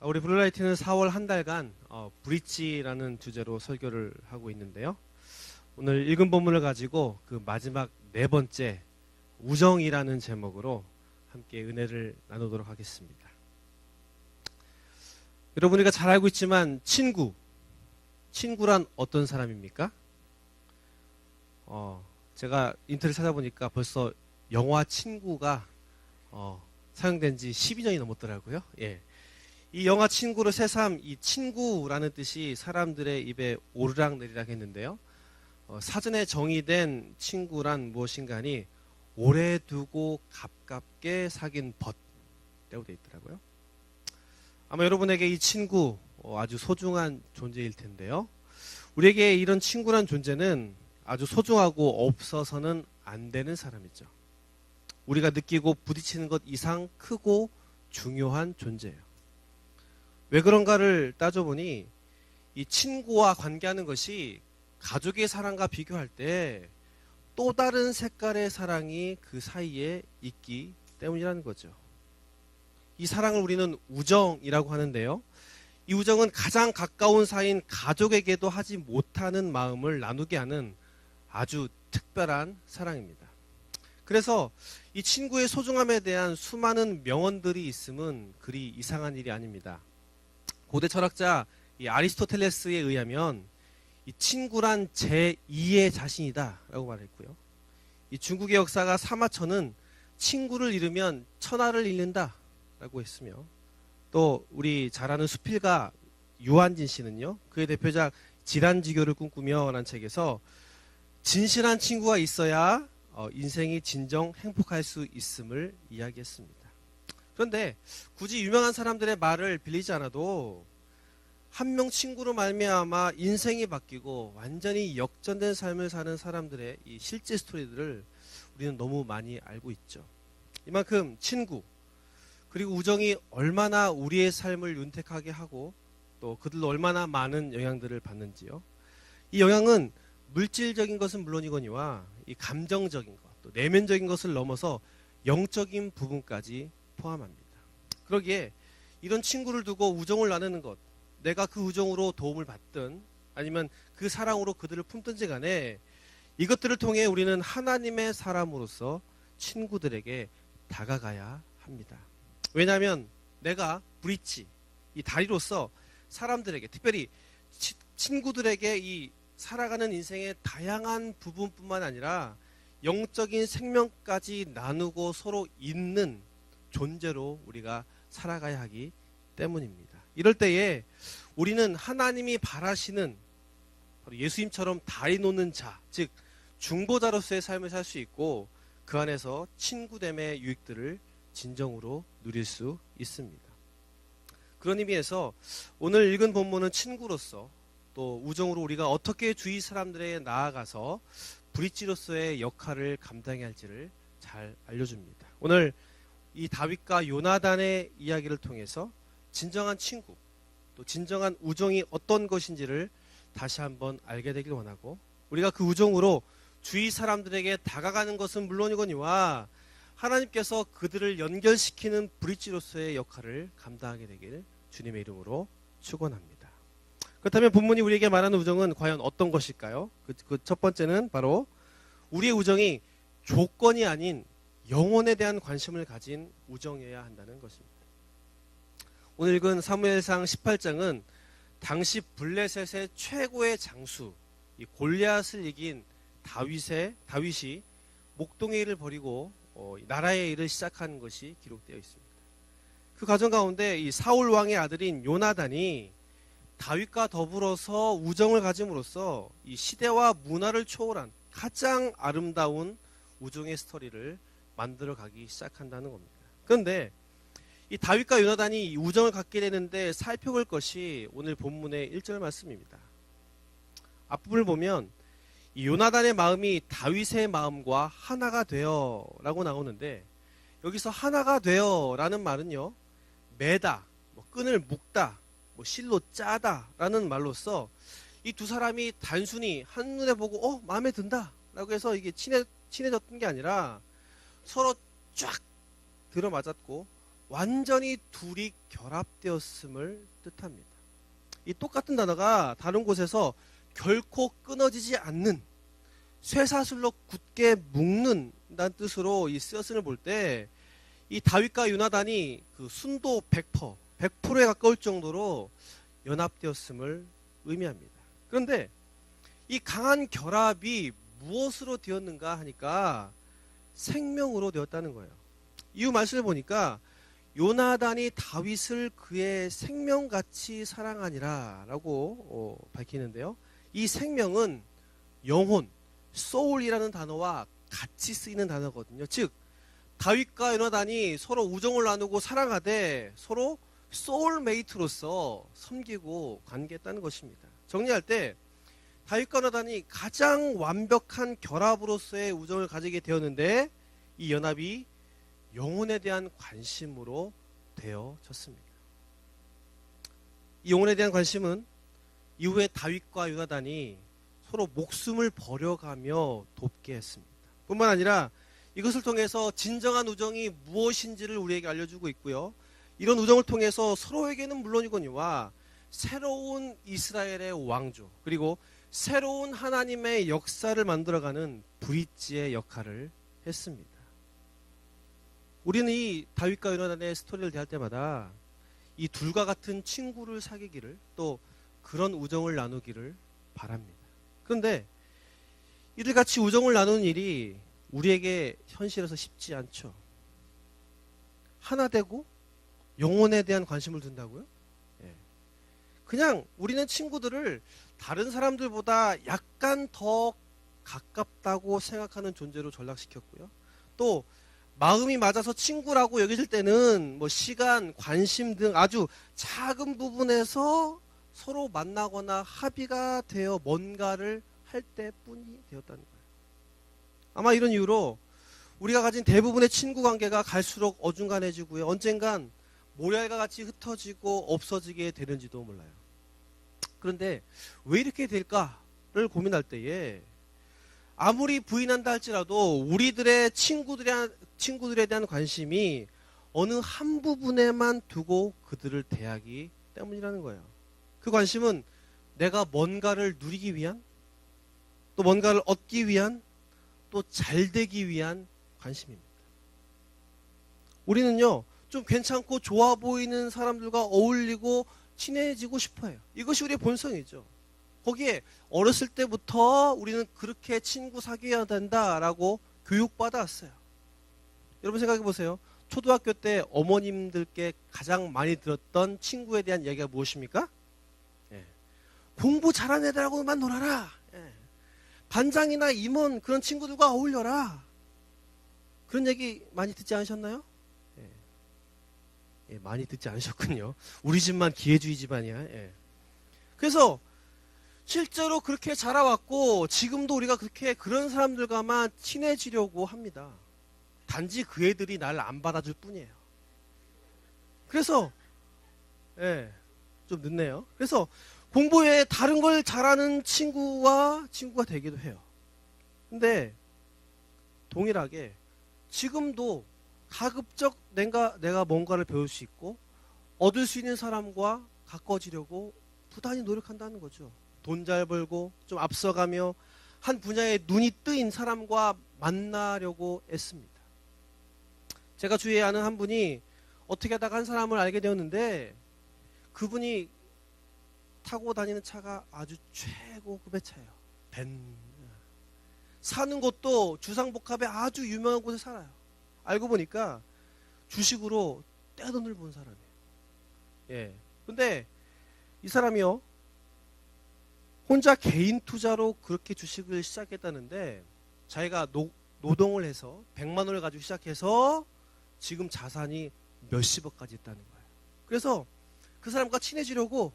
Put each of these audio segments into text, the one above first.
우리 블루라이트는 4월 한 달간 브릿지라는 주제로 설교를 하고 있는데요. 오늘 읽은 본문을 가지고 그 마지막 네 번째 우정이라는 제목으로 함께 은혜를 나누도록 하겠습니다. 여러분 우리가 잘 알고 있지만 친구란 어떤 사람입니까? 제가 인터넷 찾아보니까 벌써 영화 친구가 사용된 지 12년이 넘었더라고요. 예. 이 영화 친구로 새삼 이 친구라는 뜻이 사람들의 입에 오르락내리락 했는데요. 사전에 정의된 친구란 무엇인가 하니 오래 두고 가깝게 사귄 벗이라고 되어 있더라고요. 아마 여러분에게 이 친구 아주 소중한 존재일 텐데요. 우리에게 이런 친구란 존재는 아주 소중하고 없어서는 안 되는 사람이죠. 우리가 느끼고 부딪히는 것 이상 크고 중요한 존재예요. 왜 그런가를 따져보니 이 친구와 관계하는 것이 가족의 사랑과 비교할 때 또 다른 색깔의 사랑이 그 사이에 있기 때문이라는 거죠. 이 사랑을 우리는 우정이라고 하는데요. 이 우정은 가장 가까운 사이인 가족에게도 하지 못하는 마음을 나누게 하는 아주 특별한 사랑입니다. 그래서 이 친구의 소중함에 대한 수많은 명언들이 있음은 그리 이상한 일이 아닙니다. 고대 철학자 이 아리스토텔레스에 의하면 이 친구란 제2의 자신이다 라고 말했고요. 이 중국의 역사가 사마천은 친구를 잃으면 천하를 잃는다 라고 했으며, 또 우리 잘 아는 수필가 유한진 씨는요, 그의 대표작 질환지교를 꿈꾸며 라는 책에서 진실한 친구가 있어야 인생이 진정 행복할 수 있음을 이야기했습니다. 그런데 굳이 유명한 사람들의 말을 빌리지 않아도 한 명 친구로 말미암아 인생이 바뀌고 완전히 역전된 삶을 사는 사람들의 이 실제 스토리들을 우리는 너무 많이 알고 있죠. 이만큼 친구 그리고 우정이 얼마나 우리의 삶을 윤택하게 하고 또 그들로 얼마나 많은 영향들을 받는지요. 이 영향은 물질적인 것은 물론이거니와 이 감정적인 것, 또 내면적인 것을 넘어서 영적인 부분까지 포함합니다. 그러기에 이런 친구를 두고 우정을 나누는 것, 내가 그 우정으로 도움을 받든 아니면 그 사랑으로 그들을 품든지 간에 이것들을 통해 우리는 하나님의 사람으로서 친구들에게 다가가야 합니다. 왜냐하면 내가 브릿지, 이 다리로서 사람들에게, 특별히 친구들에게 이 살아가는 인생의 다양한 부분뿐만 아니라 영적인 생명까지 나누고 서로 잇는 존재로 우리가 살아가야 하기 때문입니다. 이럴 때에 우리는 하나님이 바라시는 바로 예수님처럼 다리 놓는 자, 즉 중보자로서의 삶을 살 수 있고 그 안에서 친구됨의 유익들을 진정으로 누릴 수 있습니다. 그런 의미에서 오늘 읽은 본문은 친구로서 또 우정으로 우리가 어떻게 주위 사람들에게 나아가서 브릿지로서의 역할을 감당해야 할지를 잘 알려줍니다. 오늘 이 다윗과 요나단의 이야기를 통해서 진정한 친구, 또 진정한 우정이 어떤 것인지를 다시 한번 알게 되길 원하고, 우리가 그 우정으로 주위 사람들에게 다가가는 것은 물론이거니와 하나님께서 그들을 연결시키는 브릿지로서의 역할을 감당하게 되길 주님의 이름으로 축원합니다. 그렇다면 본문이 우리에게 말하는 우정은 과연 어떤 것일까요? 그 첫 번째는 바로 우리의 우정이 조건이 아닌 영혼에 대한 관심을 가진 우정이어야 한다는 것입니다. 오늘 읽은 사무엘상 18장은 당시 블레셋의 최고의 장수 이 골리앗을 이긴 다윗이 목동의 일을 벌이고 나라의 일을 시작한 것이 기록되어 있습니다. 그 과정 가운데 이 사울 왕의 아들인 요나단이 다윗과 더불어서 우정을 가짐으로써 이 시대와 문화를 초월한 가장 아름다운 우정의 스토리를 만들어가기 시작한다는 겁니다. 그런데 이 다윗과 요나단이 이 우정을 갖게 되는데 살펴볼 것이 오늘 본문의 1절 말씀입니다. 앞부분을 보면 이 요나단의 마음이 다윗의 마음과 하나가 되어 라고 나오는데, 여기서 하나가 되어 라는 말은요, 매다, 끈을 묶다, 실로 짜다 라는 말로써 이 두 사람이 단순히 한눈에 보고 마음에 든다 라고 해서 이게 친해졌던 게 아니라 서로 쫙 들어맞았고 완전히 둘이 결합되었음을 뜻합니다. 이 똑같은 단어가 다른 곳에서 결코 끊어지지 않는, 쇠사슬로 굳게 묶는다는 뜻으로 이 쓰였음을 볼 때 이 다윗과 요나단이 그 순도 100%에 가까울 정도로 연합되었음을 의미합니다. 그런데 이 강한 결합이 무엇으로 되었는가 하니까 생명으로 되었다는 거예요. 이유 말씀을 보니까 요나단이 다윗을 그의 생명같이 사랑하니라 라고 밝히는데요. 이 생명은 영혼, soul이라는 단어와 같이 쓰이는 단어거든요. 즉 다윗과 요나단이 서로 우정을 나누고 사랑하되 서로 소울메이트로서 섬기고 관계했다는 것입니다. 정리할 때 다윗과 요나단이 가장 완벽한 결합으로서의 우정을 가지게 되었는데 이 연합이 영혼에 대한 관심으로 되어졌습니다. 이 영혼에 대한 관심은 이후에 다윗과 요나단이 서로 목숨을 버려가며 돕게 했습니다. 뿐만 아니라 이것을 통해서 진정한 우정이 무엇인지를 우리에게 알려주고 있고요. 이런 우정을 통해서 서로에게는 물론이거니와 새로운 이스라엘의 왕조, 그리고 새로운 하나님의 역사를 만들어가는 브릿지의 역할을 했습니다. 우리는 이 다윗과 요나단의 스토리를 대할 때마다 이 둘과 같은 친구를 사귀기를, 또 그런 우정을 나누기를 바랍니다. 그런데 이들 같이 우정을 나누는 일이 우리에게 현실에서 쉽지 않죠. 하나 되고 영혼에 대한 관심을 둔다고요? 그냥 우리는 친구들을 다른 사람들보다 약간 더 가깝다고 생각하는 존재로 전락시켰고요. 또 마음이 맞아서 친구라고 여겨질 때는 뭐 시간, 관심 등 아주 작은 부분에서 서로 만나거나 합의가 되어 뭔가를 할 때뿐이 되었다는 거예요. 아마 이런 이유로 우리가 가진 대부분의 친구 관계가 갈수록 어중간해지고요. 언젠간 모래알과 같이 흩어지고 없어지게 되는지도 몰라요. 그런데 왜 이렇게 될까를 고민할 때에 아무리 부인한다 할지라도 우리들의 친구들에 대한 관심이 어느 한 부분에만 두고 그들을 대하기 때문이라는 거예요. 그 관심은 내가 뭔가를 누리기 위한, 또 뭔가를 얻기 위한, 또 잘되기 위한 관심입니다. 우리는요, 좀 괜찮고 좋아 보이는 사람들과 어울리고 친해지고 싶어해요. 이것이 우리의 본성이죠. 거기에 어렸을 때부터 우리는 그렇게 친구 사귀어야 된다라고 교육받았어요. 여러분 생각해 보세요. 초등학교 때 어머님들께 가장 많이 들었던 친구에 대한 이야기가 무엇입니까? 공부 잘하는 애들하고만 놀아라. 반장이나 임원 그런 친구들과 어울려라. 그런 얘기 많이 듣지 않으셨나요? 많이 듣지 않으셨군요. 우리 집만 기회주의 집안이야. 그래서 실제로 그렇게 자라왔고 지금도 우리가 그렇게 그런 사람들과만 친해지려고 합니다. 단지 그 애들이 날 안 받아줄 뿐이에요. 그래서 좀 늦네요. 그래서 공부 외에 다른 걸 잘하는 친구가 되기도 해요. 근데 동일하게 지금도 가급적 내가 뭔가를 배울 수 있고 얻을 수 있는 사람과 가까워지려고 부단히 노력한다는 거죠. 돈 잘 벌고 좀 앞서가며 한 분야에 눈이 뜨인 사람과 만나려고 애씁니다. 제가 주위에 아는 한 분이 어떻게 하다가 한 사람을 알게 되었는데 그분이 타고 다니는 차가 아주 최고급의 차예요. 벤. 사는 곳도 주상복합에 아주 유명한 곳에 살아요. 알고 보니까 주식으로 떼돈을 본 사람이에요. 근데 이 사람이요, 혼자 개인 투자로 그렇게 주식을 시작했다는데 자기가 노동을 해서 100만 원을 가지고 시작해서 지금 자산이 몇십억까지 있다는 거예요. 그래서 그 사람과 친해지려고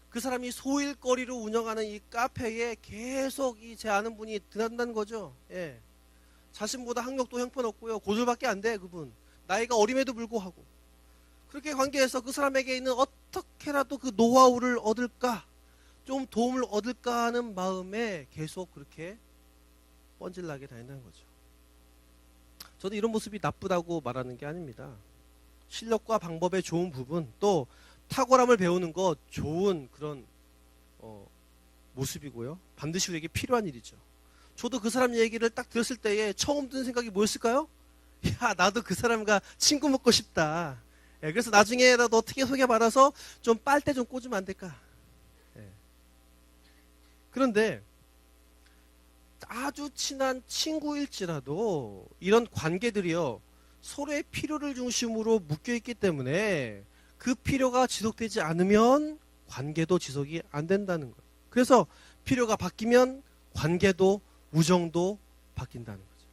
그 사람이 소일거리로 운영하는 이 카페에 계속 제 아는 분이 들어간다는 거죠. 자신보다 학력도 형편없고요. 고졸밖에 안 돼, 그분. 나이가 어림에도 불구하고. 그렇게 관계해서 그 사람에게 있는 어떻게라도 그 노하우를 얻을까, 좀 도움을 얻을까 하는 마음에 계속 그렇게 뻔질나게 다닌다는 거죠. 저도 이런 모습이 나쁘다고 말하는 게 아닙니다. 실력과 방법의 좋은 부분, 또 탁월함을 배우는 것 좋은 그런 모습이고요. 반드시 우리에게 필요한 일이죠. 저도 그 사람 얘기를 딱 들었을 때에 처음 드는 생각이 뭐였을까요? 야, 나도 그 사람과 친구 먹고 싶다. 예, 그래서 나중에라도 어떻게 소개받아서 좀 빨대 좀 꽂으면 안 될까? 예. 그런데 아주 친한 친구일지라도 이런 관계들이요, 서로의 필요를 중심으로 묶여있기 때문에 그 필요가 지속되지 않으면 관계도 지속이 안 된다는 거예요. 그래서 필요가 바뀌면 관계도 우정도 바뀐다는 거죠.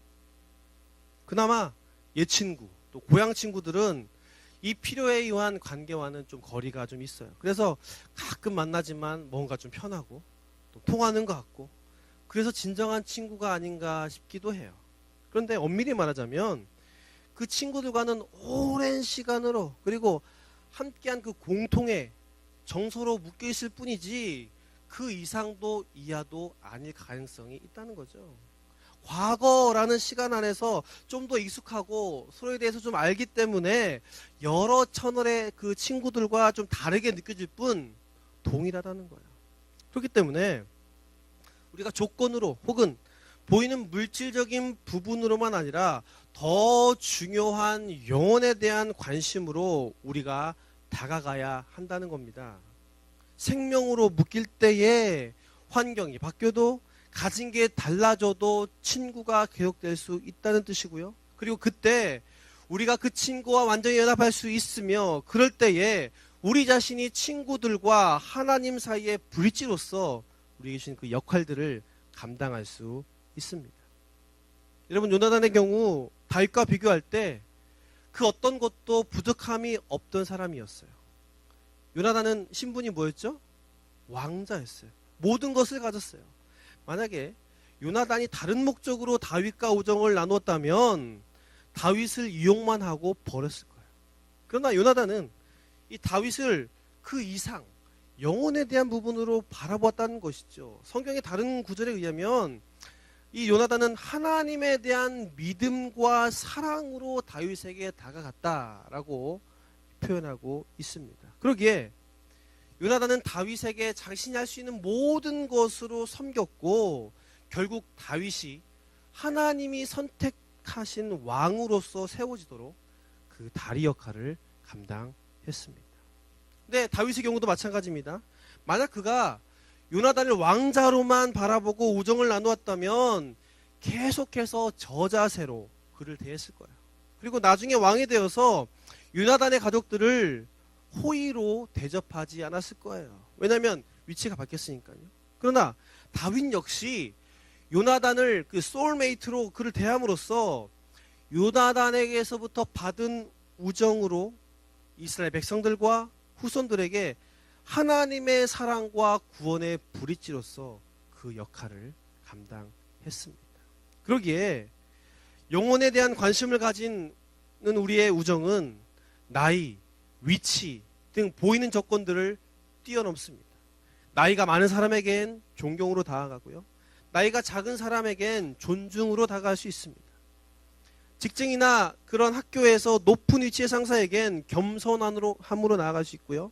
그나마 옛 친구, 또 고향 친구들은 이 필요에 의한 관계와는 좀 거리가 좀 있어요. 그래서 가끔 만나지만 뭔가 좀 편하고 또 통하는 것 같고, 그래서 진정한 친구가 아닌가 싶기도 해요. 그런데 엄밀히 말하자면 그 친구들과는 오랜 시간으로, 그리고 함께한 그 공통의 정서로 묶여 있을 뿐이지 그 이상도 이하도 아닐 가능성이 있다는 거죠. 과거라는 시간 안에서 좀 더 익숙하고 서로에 대해서 좀 알기 때문에 여러 채널의 그 친구들과 좀 다르게 느껴질 뿐 동일하다는 거예요. 그렇기 때문에 우리가 조건으로 혹은 보이는 물질적인 부분으로만 아니라 더 중요한 영혼에 대한 관심으로 우리가 다가가야 한다는 겁니다. 생명으로 묶일 때에 환경이 바뀌어도 가진 게 달라져도 친구가 계속될 수 있다는 뜻이고요. 그리고 그때 우리가 그 친구와 완전히 연합할 수 있으며, 그럴 때에 우리 자신이 친구들과 하나님 사이의 브릿지로서 우리에게 주신 그 역할들을 감당할 수 있습니다. 여러분, 요나단의 경우 다윗과 비교할 때 그 어떤 것도 부족함이 없던 사람이었어요. 요나단은 신분이 뭐였죠? 왕자였어요. 모든 것을 가졌어요. 만약에 요나단이 다른 목적으로 다윗과 우정을 나눴다면 다윗을 이용만 하고 버렸을 거예요. 그러나 요나단은 이 다윗을 그 이상 영혼에 대한 부분으로 바라보았다는 것이죠. 성경의 다른 구절에 의하면 이 요나단은 하나님에 대한 믿음과 사랑으로 다윗에게 다가갔다라고 표현하고 있습니다. 그러기에 요나단은 다윗에게 자신이 할 수 있는 모든 것으로 섬겼고, 결국 다윗이 하나님이 선택하신 왕으로서 세워지도록 그 다리 역할을 감당했습니다. 근데 다윗의 경우도 마찬가지입니다. 만약 그가 요나단을 왕자로만 바라보고 우정을 나누었다면 계속해서 저자세로 그를 대했을 거예요. 그리고 나중에 왕이 되어서 요나단의 가족들을 호의로 대접하지 않았을 거예요. 왜냐하면 위치가 바뀌었으니까요. 그러나 다윗 역시 요나단을 그 소울메이트로 그를 대함으로써 요나단에게서부터 받은 우정으로 이스라엘 백성들과 후손들에게 하나님의 사랑과 구원의 브릿지로서 그 역할을 감당했습니다. 그러기에 영혼에 대한 관심을 가진 우리의 우정은 나이, 위치 등 보이는 조건들을 뛰어넘습니다. 나이가 많은 사람에겐 존경으로 다가가고요. 나이가 작은 사람에겐 존중으로 다가갈 수 있습니다. 직장이나 그런 학교에서 높은 위치의 상사에겐 겸손함으로 나아갈 수 있고요.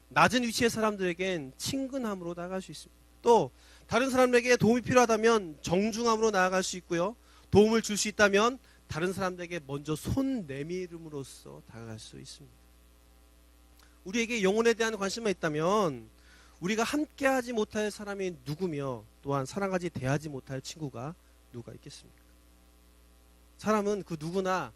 낮은 위치의 사람들에겐 친근함으로 나아갈 수 있습니다. 또 다른 사람에게 도움이 필요하다면 정중함으로 나아갈 수 있고요. 도움을 줄 수 있다면 다른 사람들에게 먼저 손 내밀음으로써 다가갈 수 있습니다. 우리에게 영혼에 대한 관심만 있다면 우리가 함께하지 못할 사람이 누구며, 또한 사랑하지 대하지 못할 친구가 누가 있겠습니까? 사람은 그 누구나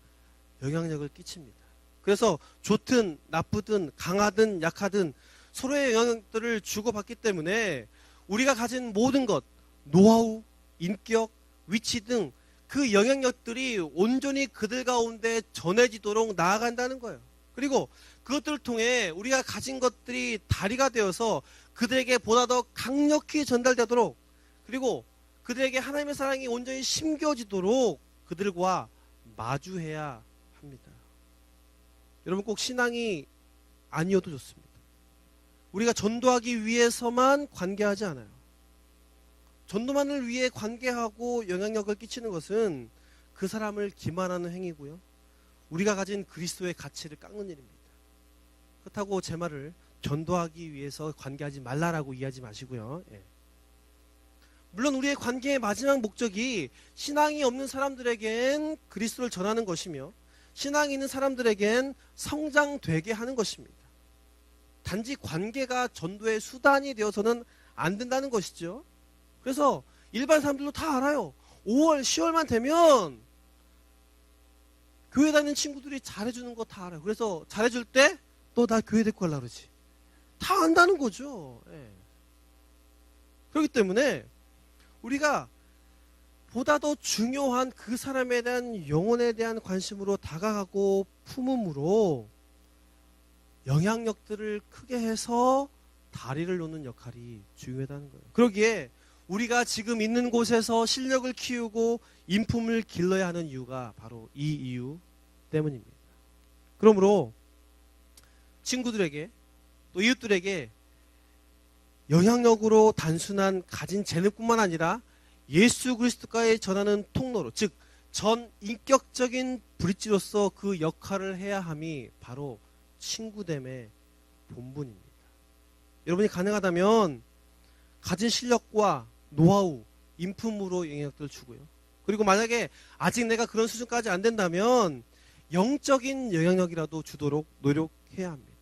영향력을 끼칩니다. 그래서 좋든 나쁘든 강하든 약하든 서로의 영향들을 주고받기 때문에 우리가 가진 모든 것, 노하우, 인격, 위치 등 그 영향력들이 온전히 그들 가운데 전해지도록 나아간다는 거예요. 그리고 그것들을 통해 우리가 가진 것들이 다리가 되어서 그들에게 보다 더 강력히 전달되도록, 그리고 그들에게 하나님의 사랑이 온전히 심겨지도록 그들과 마주해야 합니다. 여러분, 꼭 신앙이 아니어도 좋습니다. 우리가 전도하기 위해서만 관계하지 않아요. 전도만을 위해 관계하고 영향력을 끼치는 것은 그 사람을 기만하는 행위고요. 우리가 가진 그리스도의 가치를 깎는 일입니다. 그렇다고 제 말을 전도하기 위해서 관계하지 말라라고 이해하지 마시고요. 예. 물론 우리의 관계의 마지막 목적이 신앙이 없는 사람들에겐 그리스도를 전하는 것이며 신앙이 있는 사람들에겐 성장되게 하는 것입니다. 단지 관계가 전도의 수단이 되어서는 안 된다는 것이죠. 그래서 일반 사람들도 다 알아요. 5월, 10월만 되면 교회 다니는 친구들이 잘해주는 거 다 알아요. 그래서 잘해줄 때 또 나 교회 데리고 가려고 그러지. 다 안다는 거죠. 예. 그렇기 때문에 우리가 보다 더 중요한 그 사람에 대한 영혼에 대한 관심으로 다가가고 품음으로 영향력들을 크게 해서 다리를 놓는 역할이 중요하다는 거예요. 그러기에 우리가 지금 있는 곳에서 실력을 키우고 인품을 길러야 하는 이유가 바로 이 이유 때문입니다. 그러므로 친구들에게 또 이웃들에게 영향력으로 단순한 가진 재능뿐만 아니라 예수 그리스도까지 전하는 통로로, 즉 전 인격적인 브릿지로서 그 역할을 해야 함이 바로 친구됨의 본분입니다. 여러분이 가능하다면 가진 실력과 노하우, 인품으로 영향력을 주고요. 그리고 만약에 아직 내가 그런 수준까지 안 된다면 영적인 영향력이라도 주도록 노력해야 합니다.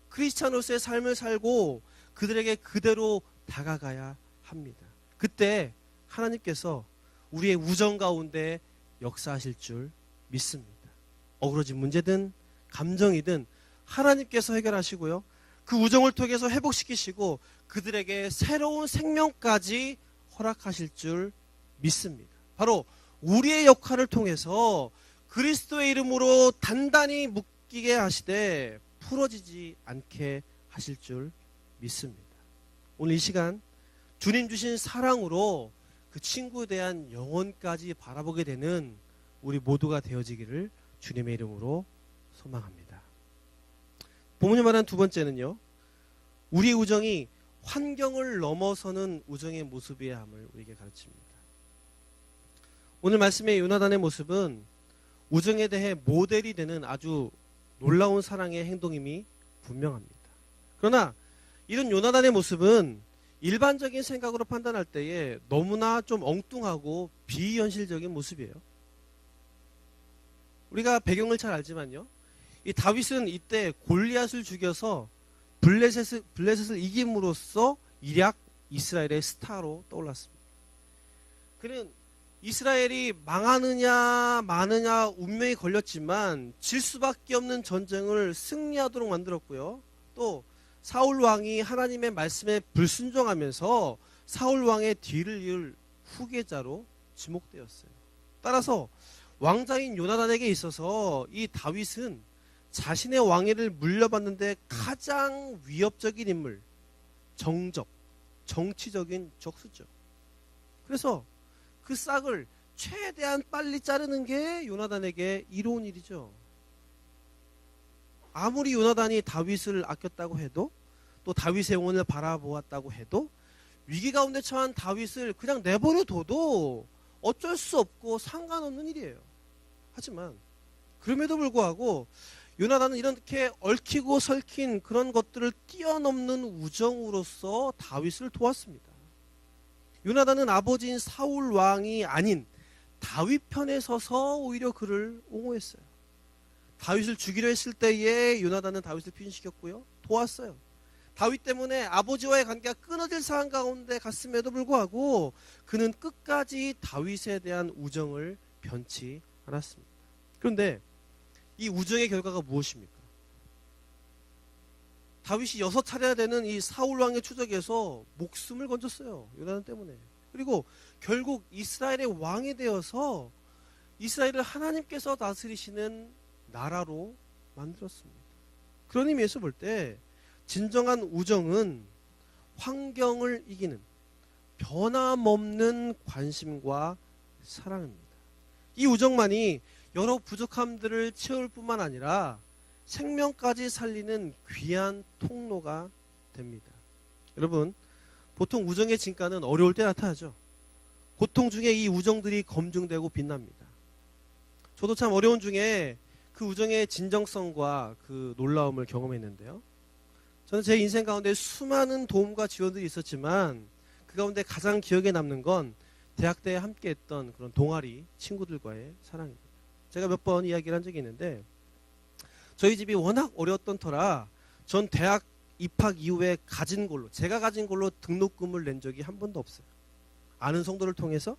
크리스찬으로서의 삶을 살고 그들에게 그대로 다가가야 합니다. 그때 하나님께서 우리의 우정 가운데 역사하실 줄 믿습니다. 어그러진 문제든 감정이든 하나님께서 해결하시고요. 그 우정을 통해서 회복시키시고 그들에게 새로운 생명까지 허락하실 줄 믿습니다. 바로 우리의 역할을 통해서 그리스도의 이름으로 단단히 묶이게 하시되 풀어지지 않게 하실 줄 믿습니다. 오늘 이 시간 주님 주신 사랑으로 그 친구에 대한 영혼까지 바라보게 되는 우리 모두가 되어지기를 주님의 이름으로 소망합니다. 본문이 말한 두 번째는요, 우리의 우정이 환경을 넘어서는 우정의 모습이어야 함을 우리에게 가르칩니다. 오늘 말씀의 요나단의 모습은 우정에 대해 모델이 되는 아주 놀라운 사랑의 행동임이 분명합니다. 그러나 이런 요나단의 모습은 일반적인 생각으로 판단할 때에 너무나 좀 엉뚱하고 비현실적인 모습이에요. 우리가 배경을 잘 알지만요, 이 다윗은 이때 골리앗을 죽여서 블레셋을 이김으로써 일약 이스라엘의 스타로 떠올랐습니다. 그는 이스라엘이 망하느냐 마느냐 운명이 걸렸지만 질 수밖에 없는 전쟁을 승리하도록 만들었고요. 또 사울 왕이 하나님의 말씀에 불순종하면서 사울 왕의 뒤를 이을 후계자로 지목되었어요. 따라서 왕자인 요나단에게 있어서 이 다윗은 자신의 왕위를 물려받는데 가장 위협적인 인물, 정치적인 적수죠. 그래서 그 싹을 최대한 빨리 자르는 게 요나단에게 이로운 일이죠. 아무리 요나단이 다윗을 아꼈다고 해도 또 다윗의 영혼을 바라보았다고 해도 위기 가운데 처한 다윗을 그냥 내버려둬도 어쩔 수 없고 상관없는 일이에요. 하지만 그럼에도 불구하고 요나단은 이렇게 얽히고 설킨 그런 것들을 뛰어넘는 우정으로서 다윗을 도왔습니다. 요나단은 아버지인 사울 왕이 아닌 다윗 편에 서서 오히려 그를 옹호했어요. 다윗을 죽이려 했을 때에 요나단은 다윗을 피신시켰고요. 도왔어요. 다윗 때문에 아버지와의 관계가 끊어질 상황 가운데 갔음에도 불구하고 그는 끝까지 다윗에 대한 우정을 변치 않았습니다. 그런데 이 우정의 결과가 무엇입니까? 다윗이 6차례나 되는 이 사울 왕의 추적에서 목숨을 건졌어요. 요나단 때문에. 그리고 결국 이스라엘의 왕이 되어서 이스라엘을 하나님께서 다스리시는 나라로 만들었습니다. 그런 의미에서 볼 때 진정한 우정은 환경을 이기는 변함없는 관심과 사랑입니다. 이 우정만이 여러 부족함들을 채울 뿐만 아니라 생명까지 살리는 귀한 통로가 됩니다. 여러분, 보통 우정의 진가는 어려울 때 나타나죠. 고통 중에 이 우정들이 검증되고 빛납니다. 저도 참 어려운 중에 그 우정의 진정성과 그 놀라움을 경험했는데요. 저는 제 인생 가운데 수많은 도움과 지원들이 있었지만 그 가운데 가장 기억에 남는 건 대학 때 함께 했던 그런 동아리 친구들과의 사랑입니다. 제가 몇 번 이야기를 한 적이 있는데 저희 집이 워낙 어려웠던 터라 전 대학 입학 이후에 제가 가진 걸로 등록금을 낸 적이 한 번도 없어요. 아는 성도를 통해서,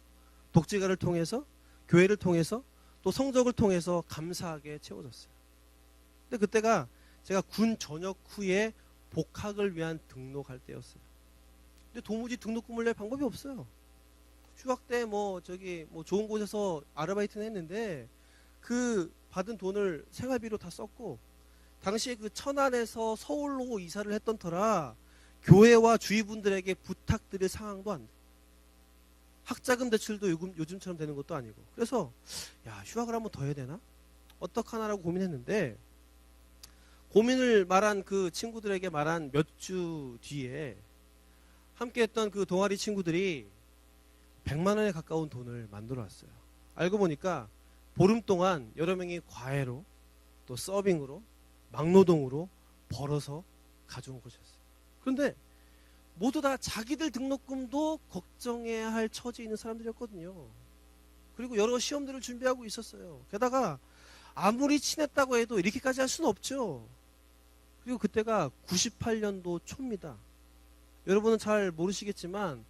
독재가를 통해서, 교회를 통해서, 또 성적을 통해서 감사하게 채워졌어요. 근데 그때가 제가 군 전역 후에 복학을 위한 등록할 때였어요. 근데 도무지 등록금을 낼 방법이 없어요. 휴학 때 좋은 곳에서 아르바이트는 했는데 그 받은 돈을 생활비로 다 썼고, 당시에 그 천안에서 서울로 이사를 했던 터라 교회와 주위 분들에게 부탁드릴 상황도 안 돼. 학자금 대출도 요즘처럼 되는 것도 아니고. 그래서 휴학을 한번 더 해야 되나? 어떡하나라고 고민했는데, 고민을 말한 그 친구들에게 말한 몇 주 뒤에 함께 했던 그 동아리 친구들이 100만 원에 가까운 돈을 만들어 왔어요. 알고 보니까 보름 동안 여러 명이 과외로 또 서빙으로 막노동으로 벌어서 가져온 것이었어요. 그런데 모두 다 자기들 등록금도 걱정해야 할 처지에 있는 사람들이었거든요. 그리고 여러 시험들을 준비하고 있었어요. 게다가 아무리 친했다고 해도 이렇게까지 할 수는 없죠. 그리고 그때가 98년도 초입니다. 여러분은 잘 모르시겠지만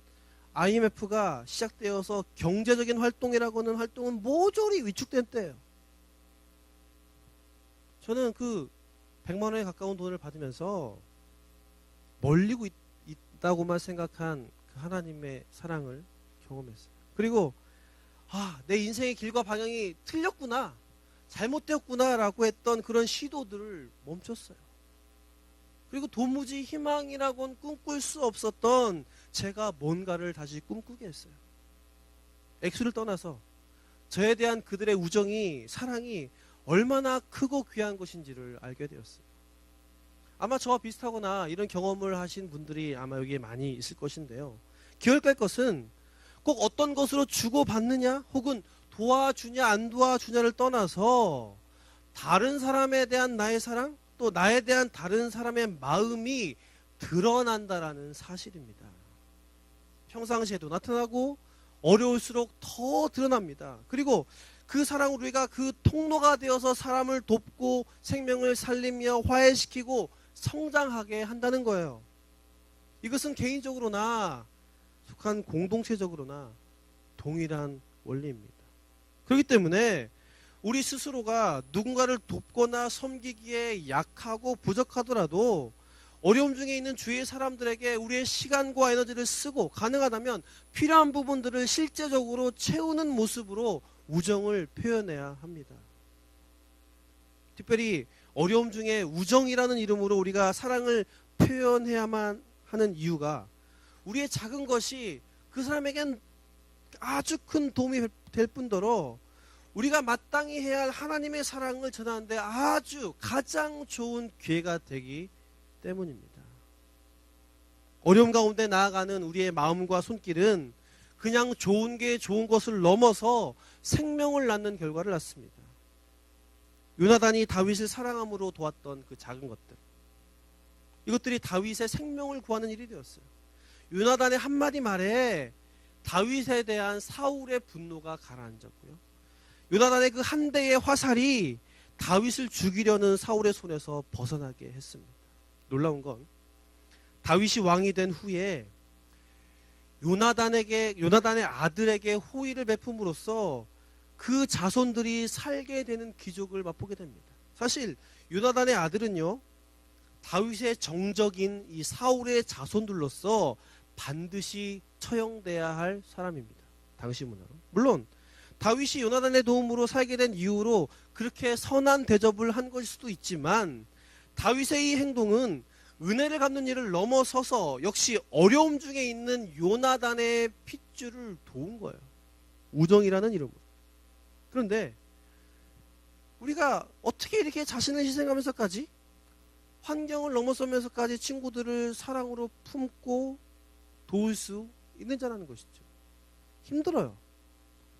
IMF가 시작되어서 경제적인 활동이라고는 활동은 모조리 위축된 때예요. 저는 그 100만 원에 가까운 돈을 받으면서 멀리고 있다고만 생각한 그 하나님의 사랑을 경험했어요. 그리고 내 인생의 길과 방향이 틀렸구나, 잘못되었구나라고 했던 그런 시도들을 멈췄어요. 그리고 도무지 희망이라고는 꿈꿀 수 없었던 제가 뭔가를 다시 꿈꾸게 했어요. 액수를 떠나서 저에 대한 그들의 우정이, 사랑이 얼마나 크고 귀한 것인지를 알게 되었어요. 아마 저와 비슷하거나 이런 경험을 하신 분들이 아마 여기에 많이 있을 것인데요. 기억할 것은 꼭 어떤 것으로 주고받느냐 혹은 도와주냐 안 도와주냐를 떠나서 다른 사람에 대한 나의 사랑, 또 나에 대한 다른 사람의 마음이 드러난다라는 사실입니다. 평상시에도 나타나고 어려울수록 더 드러납니다. 그리고 그 사랑으로 우리가 그 통로가 되어서 사람을 돕고 생명을 살리며 화해시키고 성장하게 한다는 거예요. 이것은 개인적으로나 속한 공동체적으로나 동일한 원리입니다. 그렇기 때문에 우리 스스로가 누군가를 돕거나 섬기기에 약하고 부족하더라도 어려움 중에 있는 주위의 사람들에게 우리의 시간과 에너지를 쓰고 가능하다면 필요한 부분들을 실제적으로 채우는 모습으로 우정을 표현해야 합니다. 특별히 어려움 중에 우정이라는 이름으로 우리가 사랑을 표현해야만 하는 이유가 우리의 작은 것이 그 사람에겐 아주 큰 도움이 될 뿐더러 우리가 마땅히 해야 할 하나님의 사랑을 전하는데 아주 가장 좋은 기회가 되기 때문입니다. 어려움 가운데 나아가는 우리의 마음과 손길은 그냥 좋은 게 좋은 것을 넘어서 생명을 낳는 결과를 낳습니다. 요나단이 다윗을 사랑함으로 도왔던 그 작은 것들, 이것들이 다윗의 생명을 구하는 일이 되었어요. 요나단의 한마디 말에 다윗에 대한 사울의 분노가 가라앉았고요. 요나단의 그 한 대의 화살이 다윗을 죽이려는 사울의 손에서 벗어나게 했습니다. 놀라운 건 다윗이 왕이 된 후에 요나단의 아들에게 호의를 베품으로써 그 자손들이 살게 되는 기적을 맛보게 됩니다. 사실 요나단의 아들은요, 다윗의 정적인 이 사울의 자손들로서 반드시 처형돼야 할 사람입니다. 당시 문화로. 물론 다윗이 요나단의 도움으로 살게 된 이유로 그렇게 선한 대접을 한 것일 수도 있지만 다윗의 이 행동은 은혜를 갚는 일을 넘어서서 역시 어려움 중에 있는 요나단의 핏줄을 도운 거예요. 우정이라는 이름으로. 그런데 우리가 어떻게 이렇게 자신을 희생하면서까지 환경을 넘어서면서까지 친구들을 사랑으로 품고 도울 수 있는 자라는 것이죠. 힘들어요.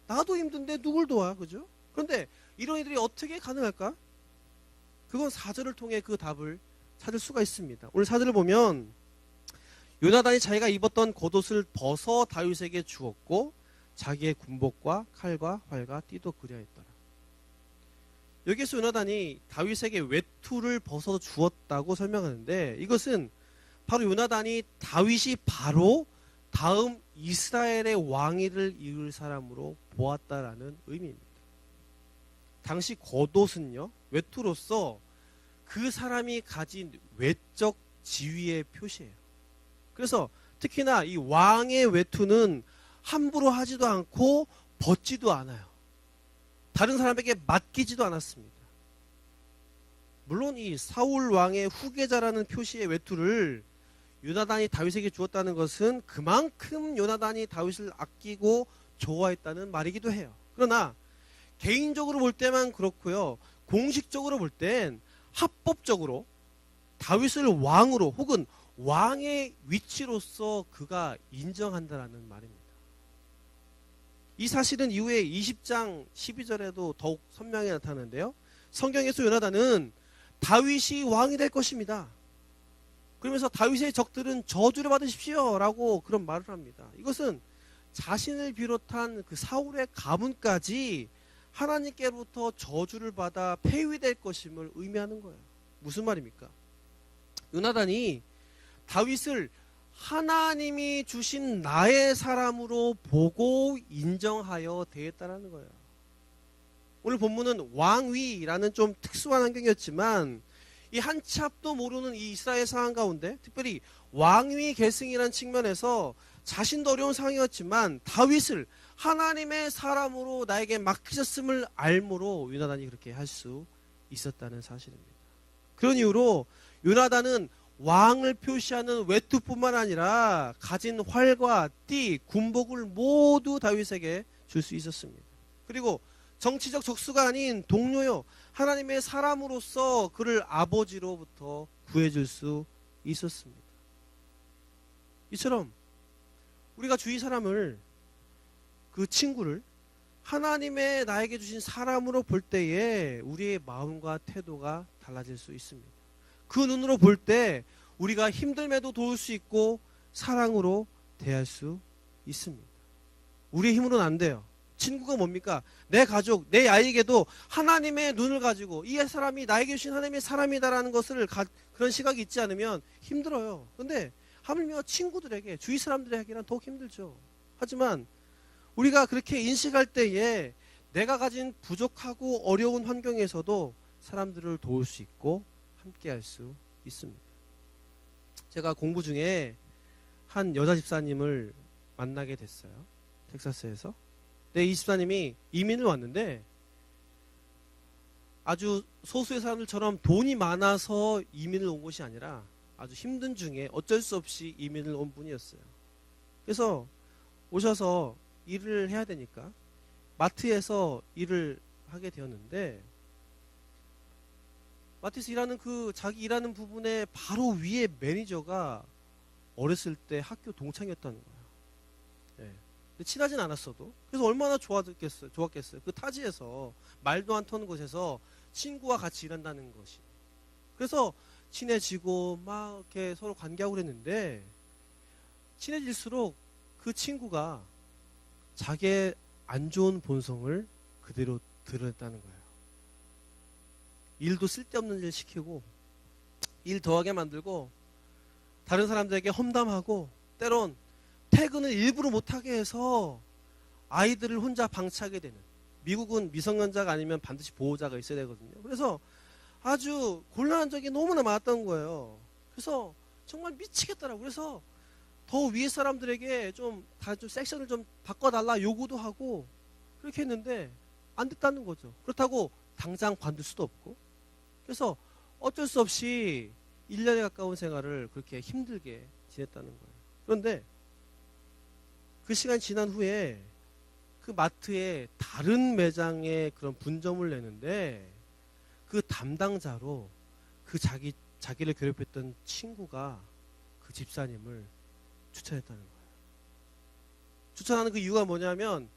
나도 힘든데 누굴 도와, 그죠? 그런데 이런 일들이 어떻게 가능할까? 그건 4절을 통해 그 답을 찾을 수가 있습니다. 오늘 4절을 보면 요나단이 자기가 입었던 겉옷을 벗어 다윗에게 주었고 자기의 군복과 칼과 활과 띠도 그리하였더라. 여기에서 요나단이 다윗에게 외투를 벗어 주었다고 설명하는데, 이것은 바로 요나단이 다윗이 바로 다음 이스라엘의 왕위를 이을 사람으로 보았다라는 의미입니다. 당시 겉옷은요, 외투로서 그 사람이 가진 외적 지위의 표시예요. 그래서 특히나 이 왕의 외투는 함부로 하지도 않고 벗지도 않아요. 다른 사람에게 맡기지도 않았습니다. 물론 이 사울 왕의 후계자라는 표시의 외투를 요나단이 다윗에게 주었다는 것은 그만큼 요나단이 다윗을 아끼고 좋아했다는 말이기도 해요. 그러나 개인적으로 볼 때만 그렇고요, 공식적으로 볼 땐 합법적으로 다윗을 왕으로 혹은 왕의 위치로서 그가 인정한다라는 말입니다. 이 사실은 이후에 20장 12절에도 더욱 선명하게 나타나는데요. 성경에서 요나단은 다윗이 왕이 될 것입니다. 그러면서 다윗의 적들은 저주를 받으십시오 라고 그런 말을 합니다. 이것은 자신을 비롯한 그 사울의 가문까지 하나님께로부터 저주를 받아 폐위될 것임을 의미하는 거예요. 무슨 말입니까? 요나단이 다윗을 하나님이 주신 나의 사람으로 보고 인정하여 대했다라는 거예요. 오늘 본문은 왕위라는 좀 특수한 환경이었지만 이 한 치 앞도 모르는 이 이스라엘 상황 가운데 특별히 왕위 계승이라는 측면에서 자신도 어려운 상황이었지만 다윗을 하나님의 사람으로 나에게 맡기셨음을 알므로 요나단이 그렇게 할 수 있었다는 사실입니다. 그런 이유로 요나단은 왕을 표시하는 외투뿐만 아니라 가진 활과 띠, 군복을 모두 다윗에게 줄 수 있었습니다. 그리고 정치적 적수가 아닌 동료요, 하나님의 사람으로서 그를 아버지로부터 구해줄 수 있었습니다. 이처럼 우리가 주위 사람을, 그 친구를 하나님의 나에게 주신 사람으로 볼 때에 우리의 마음과 태도가 달라질 수 있습니다. 그 눈으로 볼 때 우리가 힘듦에도 도울 수 있고 사랑으로 대할 수 있습니다. 우리의 힘으로는 안 돼요. 친구가 뭡니까? 내 가족, 내 아이에게도 하나님의 눈을 가지고 이 사람이 나에게 주신 하나님의 사람이다라는 것을 그런 시각이 있지 않으면 힘들어요. 그런데 하물며 친구들에게, 주위 사람들에게는 더욱 힘들죠. 하지만 우리가 그렇게 인식할 때에 내가 가진 부족하고 어려운 환경에서도 사람들을 도울 수 있고 함께할 수 있습니다. 제가 공부 중에 한 여자 집사님을 만나게 됐어요. 텍사스에서. 네, 이 집사님이 이민을 왔는데 아주 소수의 사람들처럼 돈이 많아서 이민을 온 것이 아니라 아주 힘든 중에 어쩔 수 없이 이민을 온 분이었어요. 그래서 오셔서 일을 해야 되니까 마트에서 일을 하게 되었는데, 마트에서 일하는 자기 일하는 부분에 바로 위에 매니저가 어렸을 때 학교 동창이었다는 거예요. 네. 친하진 않았어도. 그래서 얼마나 좋았겠어요. 그 타지에서 말도 안 터는 곳에서 친구와 같이 일한다는 것이. 그래서 친해지고 막 이렇게 서로 관계하고 그랬는데, 친해질수록 그 친구가 자기의 안 좋은 본성을 그대로 드러냈다는 거예요. 일도 쓸데없는 일 시키고 일 더하게 만들고 다른 사람들에게 험담하고 때론 퇴근을 일부러 못하게 해서 아이들을 혼자 방치하게 되는, 미국은 미성년자가 아니면 반드시 보호자가 있어야 되거든요. 그래서 아주 곤란한 적이 너무나 많았던 거예요. 그래서 정말 미치겠더라고요. 그래서 더 위에 사람들에게 좀 섹션을 좀 바꿔달라 요구도 하고 그렇게 했는데 안 됐다는 거죠. 그렇다고 당장 관둘 수도 없고. 그래서 어쩔 수 없이 1년에 가까운 생활을 그렇게 힘들게 지냈다는 거예요. 그런데 그 시간이 지난 후에 그 마트에 다른 매장에 그런 분점을 내는데 그 담당자로 그 자기를 괴롭혔던 친구가 그 집사님을 추천했다는 거예요. 추천하는 그 이유가 뭐냐면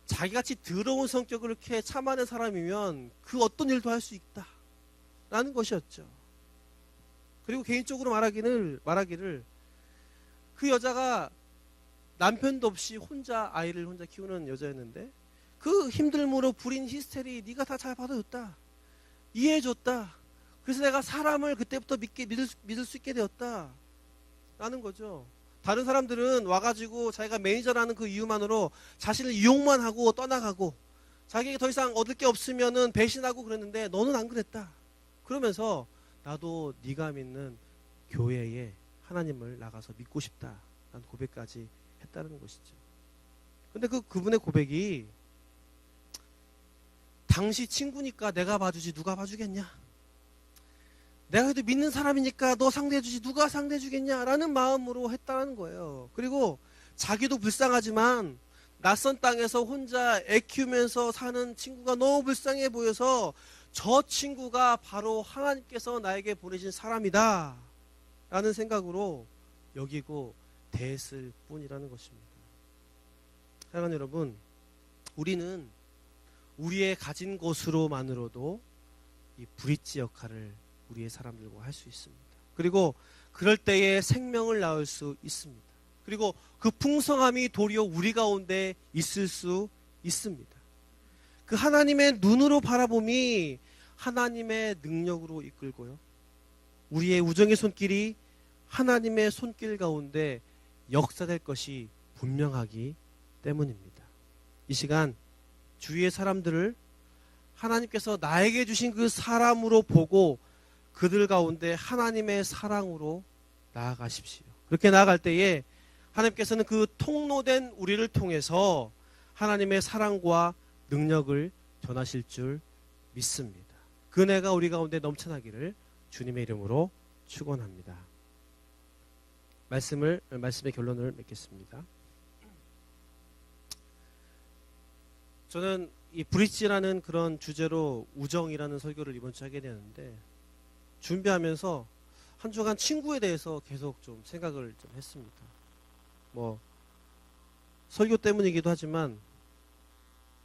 자기같이 더러운 성격을 이렇게 참아낸 사람이면 그 어떤 일도 할 수 있다. 라는 것이었죠. 그리고 개인적으로 말하기를 그 여자가 남편도 없이 아이를 혼자 키우는 여자였는데 그 힘들므로 부린 히스테리 네가 다 잘 받아줬다. 이해해줬다. 그래서 내가 사람을 그때부터 믿을 수 있게 되었다. 라는 거죠. 다른 사람들은 와가지고 자기가 매니저라는 그 이유만으로 자신을 이용만 하고 떠나가고 자기에게 더 이상 얻을 게 없으면은 배신하고 그랬는데 너는 안 그랬다. 그러면서 나도 네가 믿는 교회에 하나님을 나가서 믿고 싶다. 라는 고백까지 했다는 것이죠. 근데 그분의 고백이 당시 친구니까 내가 봐주지 누가 봐주겠냐? 내가 그래도 믿는 사람이니까 너 상대해주지 누가 상대해주겠냐? 라는 마음으로 했다는 거예요. 그리고 자기도 불쌍하지만 낯선 땅에서 혼자 애 키우면서 사는 친구가 너무 불쌍해 보여서 저 친구가 바로 하나님께서 나에게 보내신 사람이다 라는 생각으로 여기고 대했을 뿐이라는 것입니다. 사랑하는 여러분, 우리는 우리의 가진 것으로만으로도 이 브릿지 역할을 우리의 사람들과 할 수 있습니다. 그리고 그럴 때에 생명을 낳을 수 있습니다. 그리고 그 풍성함이 도리어 우리 가운데 있을 수 있습니다. 그 하나님의 눈으로 바라봄이 하나님의 능력으로 이끌고요. 우리의 우정의 손길이 하나님의 손길 가운데 역사될 것이 분명하기 때문입니다. 이 시간 주위의 사람들을 하나님께서 나에게 주신 그 사람으로 보고 그들 가운데 하나님의 사랑으로 나아가십시오. 그렇게 나아갈 때에 하나님께서는 그 통로된 우리를 통해서 하나님의 사랑과 능력을 전하실 줄 믿습니다. 그 은혜가 우리 가운데 넘쳐나기를 주님의 이름으로 축원합니다. 말씀의 결론을 맺겠습니다. 저는 이 브릿지라는 그런 주제로 우정이라는 설교를 이번 주에 하게 되었는데 준비하면서 한 주간 친구에 대해서 계속 좀 생각을 좀 했습니다. 설교 때문이기도 하지만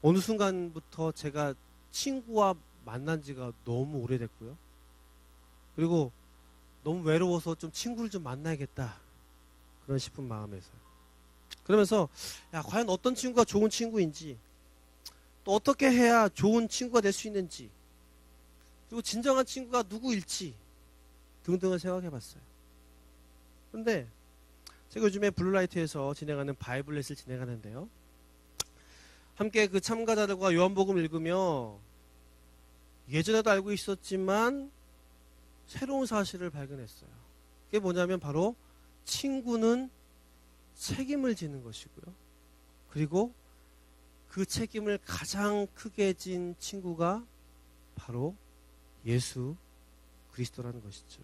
어느 순간부터 제가 친구와 만난 지가 너무 오래됐고요. 그리고 너무 외로워서 좀 친구를 좀 만나야겠다. 그런 싶은 마음에서. 그러면서 과연 어떤 친구가 좋은 친구인지 또 어떻게 해야 좋은 친구가 될 수 있는지 그리고 진정한 친구가 누구일지 등등을 생각해 봤어요. 그런데 제가 요즘에 블루라이트에서 진행하는 바이블렛을 진행하는데요. 함께 그 참가자들과 요한복음을 읽으며 예전에도 알고 있었지만 새로운 사실을 발견했어요. 그게 뭐냐면 바로 친구는 책임을 지는 것이고요. 그리고 그 책임을 가장 크게 진 친구가 바로 예수 그리스도라는 것이죠.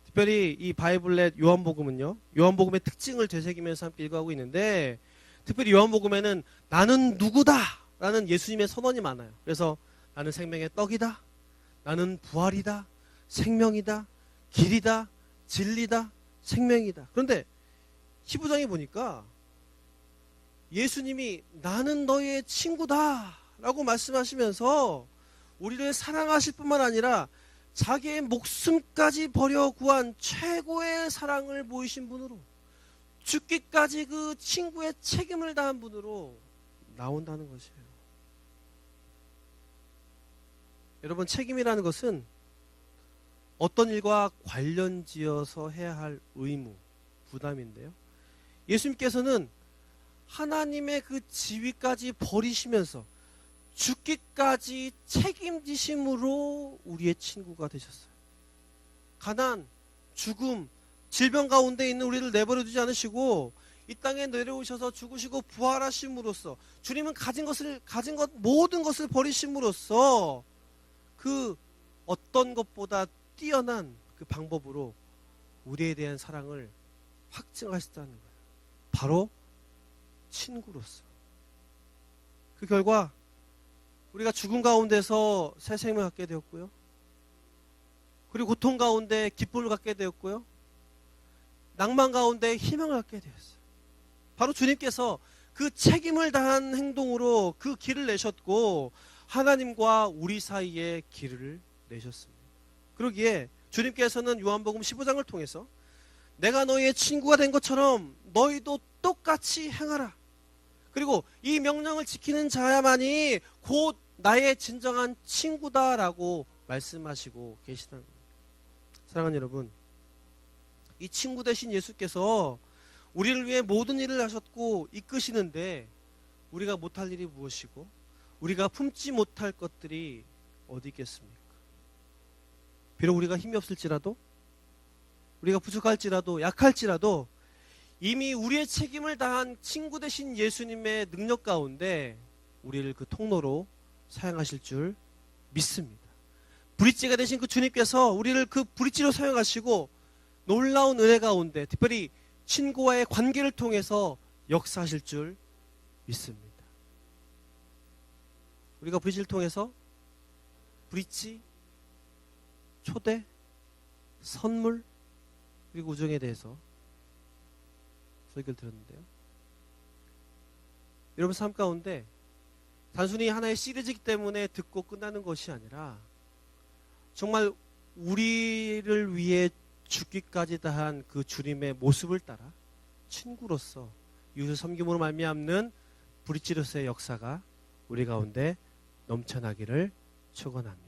특별히 이 바이블렛 요한복음은요. 요한복음의 특징을 되새기면서 함께 읽어가고 있는데 특별히 요한복음에는 나는 누구다 라는 예수님의 선언이 많아요. 그래서 나는 생명의 떡이다. 나는 부활이다. 생명이다. 길이다. 진리다. 생명이다. 그런데 15장에 보니까 예수님이 나는 너의 친구다 라고 말씀하시면서 우리를 사랑하실 뿐만 아니라 자기의 목숨까지 버려 구한 최고의 사랑을 보이신 분으로 죽기까지 그 친구의 책임을 다한 분으로 나온다는 것이에요. 여러분, 책임이라는 것은 어떤 일과 관련지어서 해야 할 의무, 부담인데요. 예수님께서는 하나님의 그 지위까지 버리시면서 죽기까지 책임지심으로 우리의 친구가 되셨어요. 가난, 죽음, 질병 가운데 있는 우리를 내버려 두지 않으시고 이 땅에 내려오셔서 죽으시고 부활하심으로써 주님은 가진 것 모든 것을 버리심으로써 그 어떤 것보다 뛰어난 그 방법으로 우리에 대한 사랑을 확증하셨다는 거예요. 바로 친구로서. 그 결과 우리가 죽음 가운데서 새 생명을 갖게 되었고요. 그리고 고통 가운데 기쁨을 갖게 되었고요. 낭만 가운데 희망을 갖게 되었어요. 바로 주님께서 그 책임을 다한 행동으로 그 길을 내셨고 하나님과 우리 사이에 길을 내셨습니다. 그러기에 주님께서는 요한복음 15장을 통해서 내가 너희의 친구가 된 것처럼 너희도 똑같이 행하라. 그리고 이 명령을 지키는 자야만이 곧 나의 진정한 친구다라고 말씀하시고 계시다는 겁니다. 사랑하는 여러분, 이 친구 되신 예수께서 우리를 위해 모든 일을 하셨고 이끄시는데 우리가 못할 일이 무엇이고 우리가 품지 못할 것들이 어디 있겠습니까? 비록 우리가 힘이 없을지라도, 우리가 부족할지라도, 약할지라도 이미 우리의 책임을 다한 친구 되신 예수님의 능력 가운데 우리를 그 통로로 사용하실 줄 믿습니다. 브릿지가 되신 그 주님께서 우리를 그 브릿지로 사용하시고 놀라운 은혜 가운데 특별히 친구와의 관계를 통해서 역사하실 줄 믿습니다. 우리가 브릿지를 통해서 브릿지, 초대, 선물, 그리고 우정에 대해서 설교를 들었는데요. 여러분 삶 가운데 단순히 하나의 시리즈이기 때문에 듣고 끝나는 것이 아니라 정말 우리를 위해 죽기까지 다한 그 주님의 모습을 따라 친구로서 이웃을 섬김으로 말미암는 브릿지로서의 역사가 우리 가운데 넘쳐나기를 축원합니다.